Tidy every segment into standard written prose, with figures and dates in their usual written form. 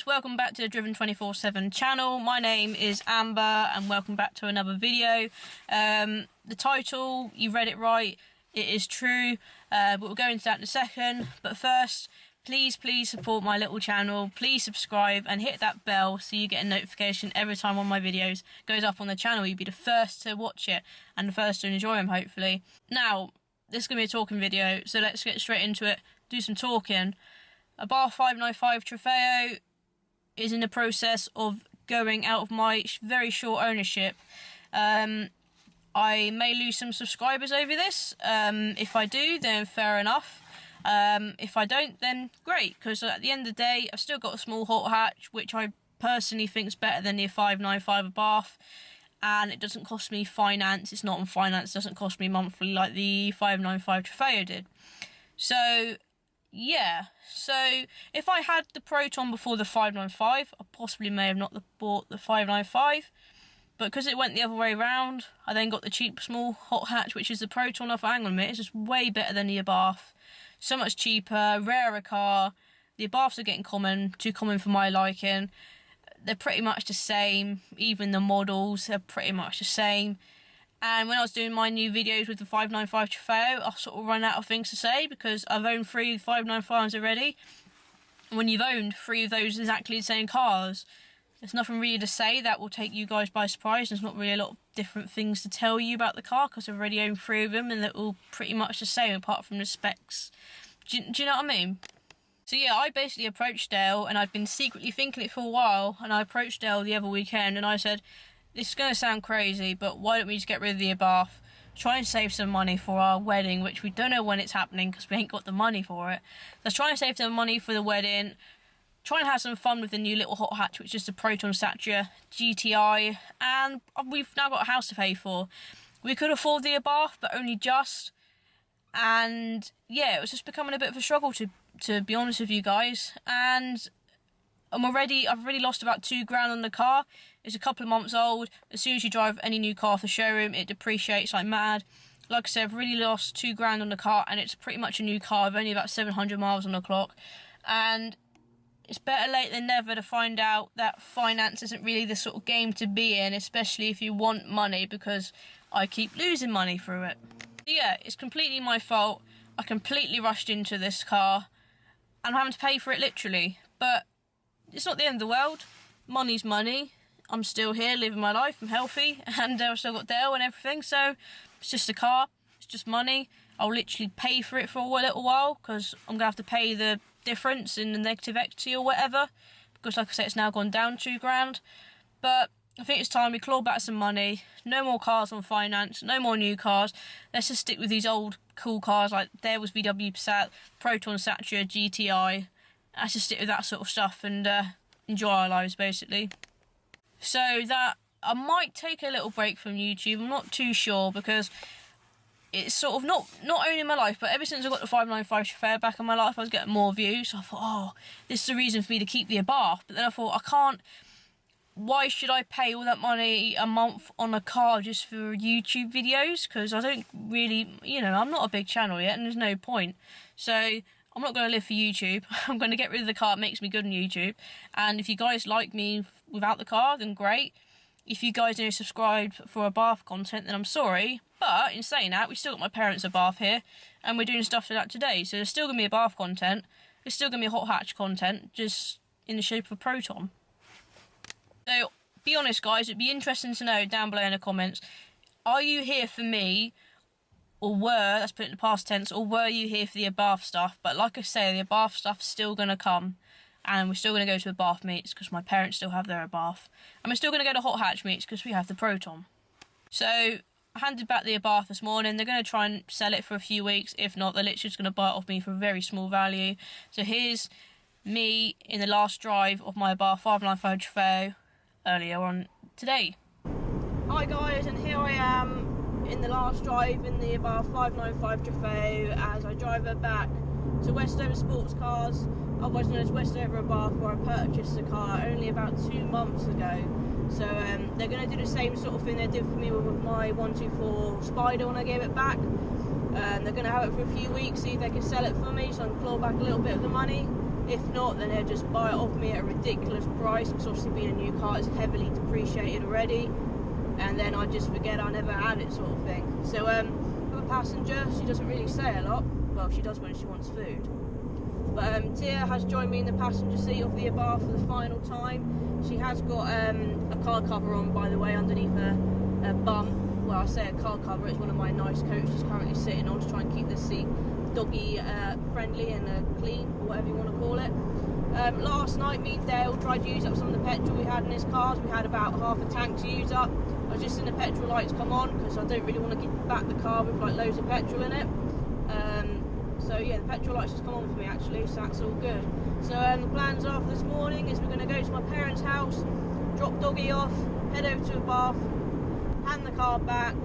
guys, welcome back to the Driven 24/7 channel. My name is Amber and welcome back to another video. The title, you read it right, it is true, but we'll go into that in a second. But first, please support my little channel. Please subscribe and hit that bell so you get a notification every time one of my videos goes up on the channel. You'll be the first to watch it and the first to enjoy them, hopefully. Now, this is going to be a talking video, so let's get straight into it, do some talking. Abarth 595 Trofeo is in the process of going out of my very short ownership. I may lose some subscribers over this. If I do, then fair enough. If I don't, then great, because at the end of the day, I've still got a small hot hatch, which I personally think is better than the 595 Abarth, and it doesn't cost me finance. It's not on finance, it doesn't cost me monthly like the 595 Trofeo did. So yeah, so if I had the Proton before the 595, I possibly may have not bought the 595, but because it went the other way around, I then got the cheap small hot hatch, which is the Proton. I thought, hang on a minute, it's just way better than the Abarth, so much cheaper, rarer car. The Abarths are getting too common for my liking. They're pretty much the same, even the models are pretty much the same. And when I was doing my new videos with the 595 Trofeo, I sort of run out of things to say because I've owned 3 595s already. And when you've owned 3 of those exactly the same cars, there's nothing really to say that will take you guys by surprise. There's not really a lot of different things to tell you about the car because I've already owned 3 of them and they're all pretty much the same apart from the specs. Do you know what I mean? So yeah, I basically approached Dale, and I'd been secretly thinking it for a while, and I approached Dale the other weekend and I said, this is going to sound crazy, but why don't we just get rid of the Abarth, try and save some money for our wedding, which we don't know when it's happening because we ain't got the money for it. Let's try and save some money for the wedding, try and have some fun with the new little hot hatch, which is the Proton Satria GTI, and we've now got a house to pay for. We could afford the Abarth, but only just, and yeah, it was just becoming a bit of a struggle to be honest with you guys, and I've already lost about £2,000 on the car. It's a couple of months old. As soon as you drive any new car off the showroom, it depreciates like mad. Like I said, I've really lost £2,000 on the car, and it's pretty much a new car. I've only about 700 miles on the clock, and it's better late than never to find out that finance isn't really the sort of game to be in, especially if you want money, because I keep losing money through it. So yeah, it's completely my fault. I completely rushed into this car, and I'm having to pay for it literally, but it's not the end of the world. Money's money. I'm still here living my life. I'm healthy, and I've still got Dale and everything, so it's just a car. It's just money. I'll literally pay for it for a little while because I'm going to have to pay the difference in the negative equity or whatever, because like I said, it's now gone down £2,000. But I think it's time we claw back some money. No more cars on finance, no more new cars. Let's just stick with these old cool cars like there was VW Passat, Proton Satria GTI. Let's just stick with that sort of stuff and enjoy our lives, basically. So that I might take a little break from YouTube. I'm not too sure because it's sort of not only in my life, but ever since I got the 595 Trofeo back in my life, I was getting more views. So I thought, oh, this is the reason for me to keep the Abarth. But then I thought, I can't. Why should I pay all that money a month on a car just for YouTube videos? Because I don't really, I'm not a big channel yet, and there's no point. So I'm not going to live for YouTube. I'm going to get rid of the car. It makes me good on YouTube. And if you guys like me without the car, then great. If you guys don't subscribe for Abarth content, then I'm sorry. But in saying that, we still got my parents' Abarth here, and we're doing stuff for that today. So there's still going to be Abarth content. There's still going to be hot hatch content, just in the shape of a Proton. So be honest, guys. It'd be interesting to know down below in the comments. Are you here for me? Or let's put it in the past tense, or were you here for the Abarth stuff? But like I say, the Abarth stuff's still going to come. And we're still going to go to Abarth meets because my parents still have their Abarth. And we're still going to go to hot hatch meets because we have the Proton. So I handed back the Abarth this morning. They're going to try and sell it for a few weeks. If not, they're literally just going to buy it off me for a very small value. So here's me in the last drive of my Abarth 595 Trofeo earlier on today. Hi guys, and here I am in the last drive in the Abarth 595 Trofeo as I drive her back to Westover Sports Cars, otherwise known as Westover Abarth, where I purchased the car only about 2 months ago. So they're going to do the same sort of thing they did for me with my 124 Spider when I gave it back. They're going to have it for a few weeks, see if they can sell it for me so I can claw back a little bit of the money. If not, then they'll just buy it off me at a ridiculous price, because obviously being a new car, it's heavily depreciated already, and then I just forget I never had it, sort of thing. So with a passenger, she doesn't really say a lot. Well, she does when she wants food. But Tia has joined me in the passenger seat of the Abarth for the final time. She has got a car cover on, by the way, underneath her bum. Well, I say a car cover, it's one of my nice coats she's currently sitting on to try and keep the seat doggy friendly and clean, or whatever you want to call it. Last night, me and Dale tried to use up some of the petrol we had in his cars. We had about half a tank to use up. I was just in the petrol lights come on, because I don't really want to get back the car with like loads of petrol in it. So yeah, the petrol lights just come on for me actually, so that's all good. So the plans are for this morning is we're going to go to my parents' house, drop doggy off, head over to Abarth, hand the car back.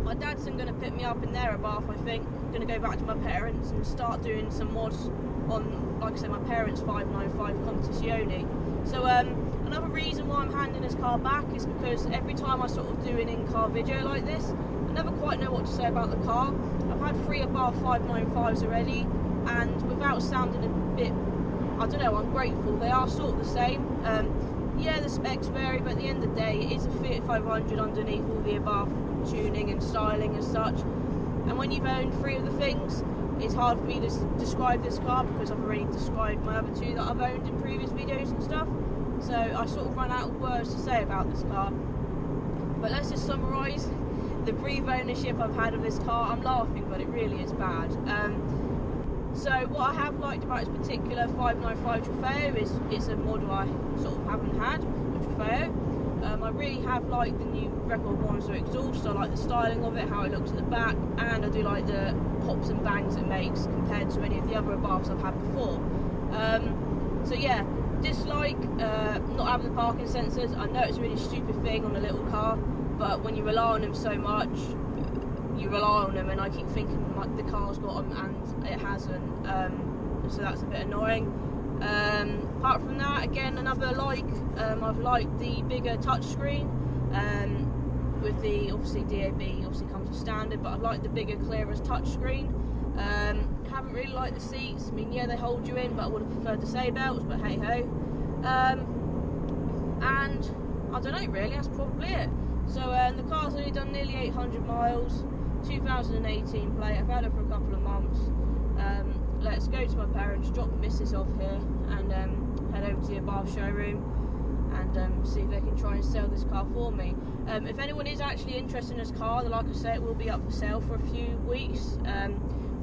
My dad's going to pick me up in their Abarth, I think. I'm going to go back to my parents and start doing some mods on, like I said, my parents' 595 Contizione. So another reason why I'm handing this car back is because every time I sort of do an in-car video like this, I never quite know what to say about the car. I've had 3 Abarth 595s already, and without sounding a bit, I don't know, ungrateful, they are sort of the same. Yeah, the specs vary, but at the end of the day, it is a Fiat 500 underneath all the Abarth tuning and styling as such. And when you've owned 3 of the things, it's hard for me to describe this car, because I've already described my other 2 that I've owned in previous videos and stuff. So I sort of run out of words to say about this car. But let's just summarise the brief ownership I've had of this car. I'm laughing, but it really is bad. So what I have liked about this particular 595 Trofeo is it's a model I sort of haven't had, a Trofeo. I really have liked the new Record Monster exhaust. I like the styling of it, how it looks at the back, and I do like the pops and bangs it makes compared to any of the other Abarths I've had before. So yeah, dislike not having the parking sensors. I know it's a really stupid thing on a little car, but when you rely on them so much, you rely on them, and I keep thinking like the car's got them and it hasn't, so that's a bit annoying. Apart from that, again, another like, I've liked the bigger touchscreen, with the, obviously DAB obviously comes with standard, but I like the bigger, clearer touchscreen. Haven't really liked the seats. I mean, yeah, they hold you in, but I would have preferred the say belts, but hey ho. And I don't know, really, that's probably it. So the car's only done nearly 800 miles, 2018 plate. I've had it for a couple of months. Let's go to my parents, drop Mrs. off here, and head over to the Abarth showroom and see if they can try and sell this car for me. If anyone is actually interested in this car, then like I say, it will be up for sale for a few weeks.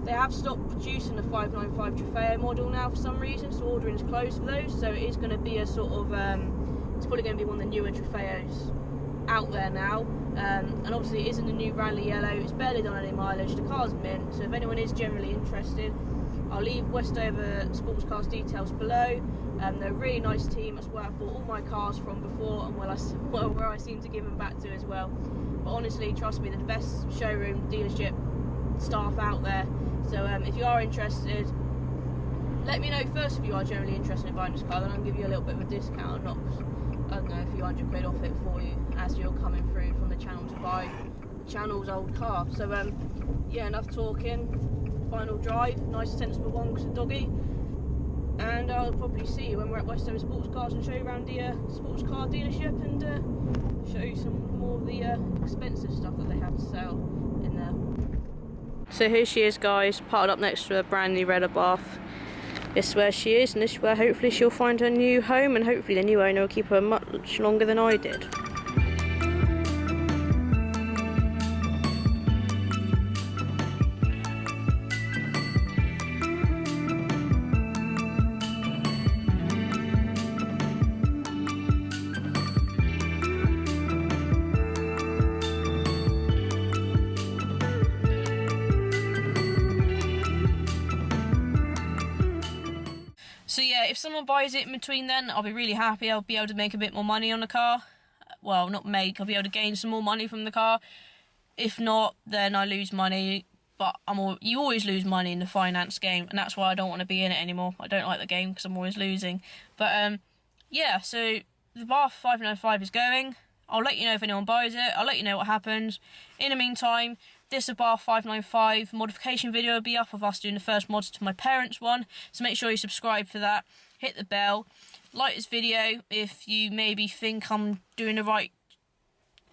They have stopped producing the 595 Trofeo model now for some reason, so ordering is closed for those. So it is going to be a sort of, it's probably going to be one of the newer Trofeos out there now. And obviously it isn't a new Rally Yellow, it's barely done any mileage, the car's mint, so if anyone is generally interested, I'll leave Westover Sports Cars details below. They're a really nice team, that's where I bought all my cars from before, and where I seem to give them back to as well. But honestly, trust me, they're the best showroom dealership staff out there. So if you are interested, let me know first if you are generally interested in buying this car, then I'll give you a little bit of a discount, not, I don't know, a few £100 off it for you as you're coming through from the channel to buy the channel's old car. So yeah, enough talking. Final drive, nice sensible one because of doggy, and I'll probably see you when we're at Westover Sports Cars and show you around the sports car dealership and show you some more of the expensive stuff that they have to sell in there. So here she is, guys, parked up next to a brand new red Abarth. This is where she is, and this is where hopefully she'll find her new home, and hopefully the new owner will keep her much longer than I did. So yeah, if someone buys it in between then, I'll be really happy. I'll be able to make a bit more money on the car. Well, not make, I'll be able to gain some more money from the car. If not, then I lose money. But you always lose money in the finance game, and that's why I don't want to be in it anymore. I don't like the game because I'm always losing. But yeah, so the Abarth 595 is going. I'll let you know if anyone buys it. I'll let you know what happens. In the meantime, this Abarth 595 modification video will be up of us doing the first mods to my parents' one, so make sure you subscribe for that, hit the bell, like this video if you maybe think I'm doing the right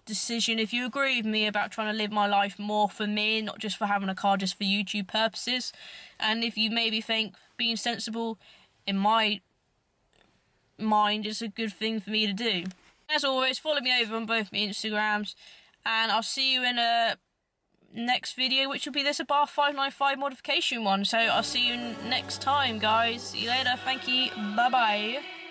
decision, if you agree with me about trying to live my life more for me, not just for having a car, just for YouTube purposes, and if you maybe think being sensible in my mind is a good thing for me to do. As always, follow me over on both my Instagrams, and I'll see you in a next video, which will be this Abarth 595 modification one. So I'll see you next time, guys. See you later. Thank you. Bye bye.